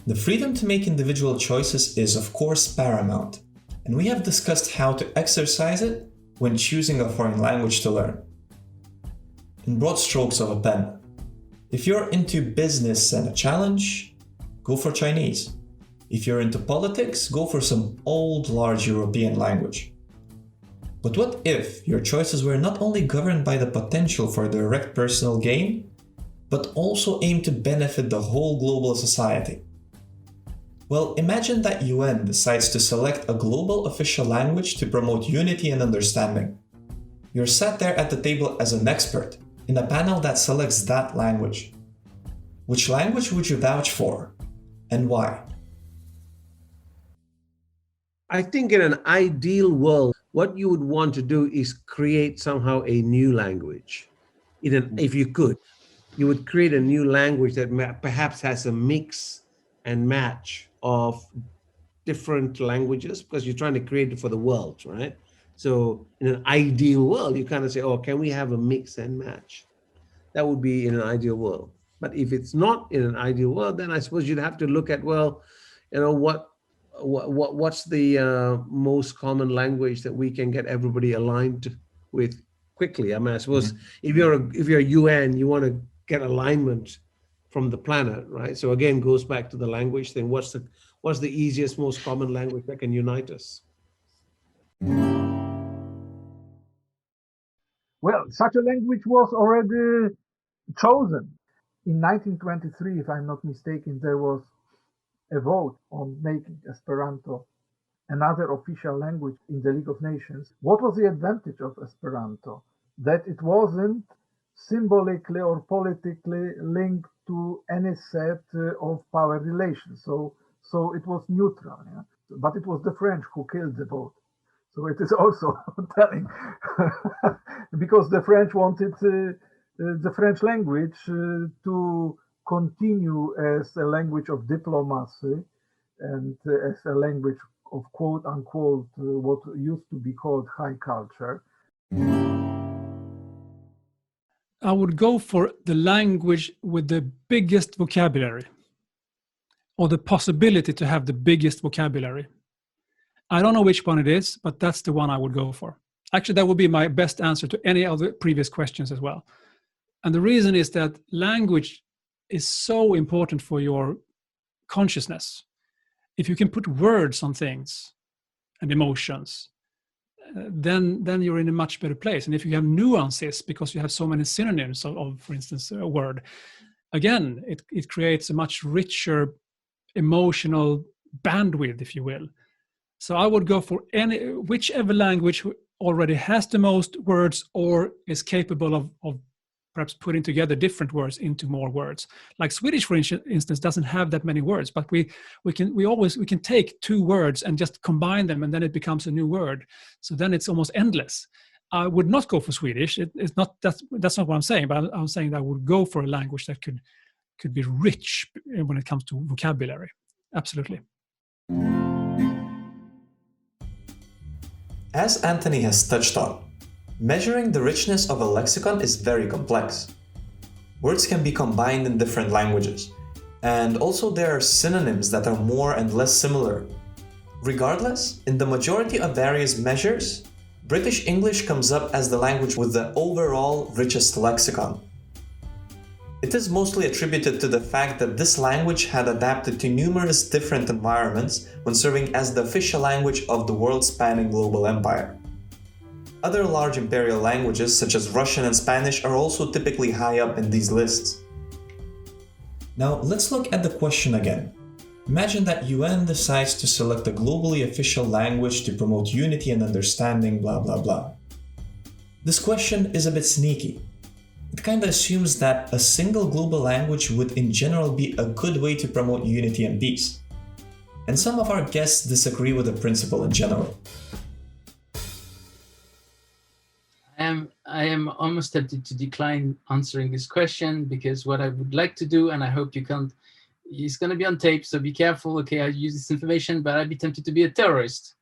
The freedom to make individual choices is of course paramount, and we have discussed how to exercise it when choosing a foreign language to learn. In broad strokes of a pen, if you're into business and a challenge, go for Chinese. If you're into politics, go for some old, large European language. But what if your choices were not only governed by the potential for direct personal gain, but also aim to benefit the whole global society? Well, imagine that UN decides to select a global official language to promote unity and understanding. You're sat there at the table as an expert in a panel that selects that language. Which language would you vouch for, and why? I think in an ideal world, what you would want to do is create somehow a new language. If you could, you would create a new language that perhaps has a mix and match of different languages, because you're trying to create it for the world, right? So in an ideal world, you kind of say, oh, can we have a mix and match? That would be in an ideal world. But if it's not in an ideal world, then I suppose you'd have to look at, well, what's the most common language that we can get everybody aligned with quickly? I mean, I suppose if you're UN, you want to get alignment from the planet, right? So again, goes back to the language thing. What's the easiest, most common language that can unite us? Well, such a language was already chosen. In 1923, if I'm not mistaken, there was a vote on making Esperanto another official language in the League of Nations. What was the advantage of Esperanto? That it wasn't symbolically or politically linked to any set of power relations. So it was neutral. Yeah? But it was the French who killed the vote. So it is also telling, because the French wanted the French language to continue as a language of diplomacy and as a language of quote unquote what used to be called high culture. I would go for the language with the biggest vocabulary, or the possibility to have the biggest vocabulary. I don't know which one it is, but that's the one I would go for. Actually, that would be my best answer to any of the previous questions as well. And the reason is that language is so important for your consciousness. If you can put words on things and emotions, then you're in a much better place. And if you have nuances, because you have so many synonyms of for instance, a word, again, it creates a much richer emotional bandwidth, if you will. So I would go for whichever language already has the most words or is capable of perhaps putting together different words into more words. Like Swedish, for instance, doesn't have that many words, but we can take two words and just combine them, and then it becomes a new word. So then it's almost endless. I would not go for Swedish. It's not that's not what I'm saying, but I'm saying that I would go for a language that could be rich when it comes to vocabulary. Absolutely. As Anthony has touched on, measuring the richness of a lexicon is very complex. Words can be combined in different languages, and also there are synonyms that are more and less similar. Regardless, in the majority of various measures, British English comes up as the language with the overall richest lexicon. It is mostly attributed to the fact that this language had adapted to numerous different environments when serving as the official language of the world-spanning global empire. Other large imperial languages, such as Russian and Spanish, are also typically high up in these lists. Now, let's look at the question again. Imagine that UN decides to select a globally official language to promote unity and understanding, blah blah blah. This question is a bit sneaky. It kind of assumes that a single global language would in general be a good way to promote unity and peace. And some of our guests disagree with the principle in general. I am almost tempted to decline answering this question, because what I would like to do, and I hope you can't, it's going to be on tape, so be careful. Okay, I use this information, but I'd be tempted to be a terrorist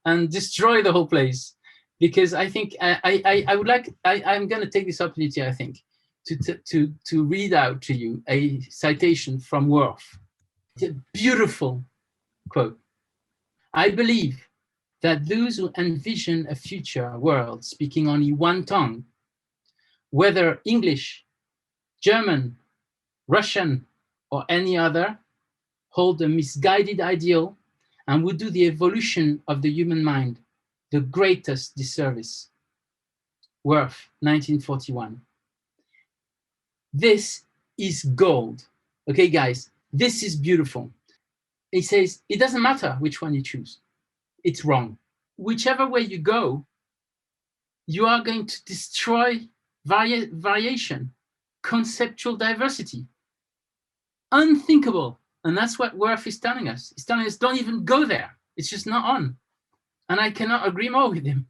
and destroy the whole place. Because I think I'm going to take this opportunity, I think, to read out to you a citation from Worf. It's a beautiful quote. I believe that those who envision a future world speaking only one tongue, whether English, German, Russian, or any other, hold a misguided ideal and would do the evolution of the human mind the greatest disservice. Worth, 1941. This is gold. Okay, guys, this is beautiful. He says, it doesn't matter which one you choose. It's wrong. Whichever way you go, you are going to destroy variation, conceptual diversity. Unthinkable. And that's what Worth is telling us. He's telling us, don't even go there. It's just not on. And I cannot agree more with him.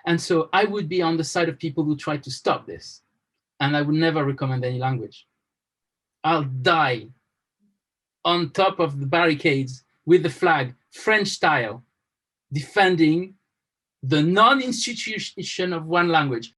And so I would be on the side of people who try to stop this. And I would never recommend any language. I'll die on top of the barricades with the flag, French style, defending the non-institution of one language.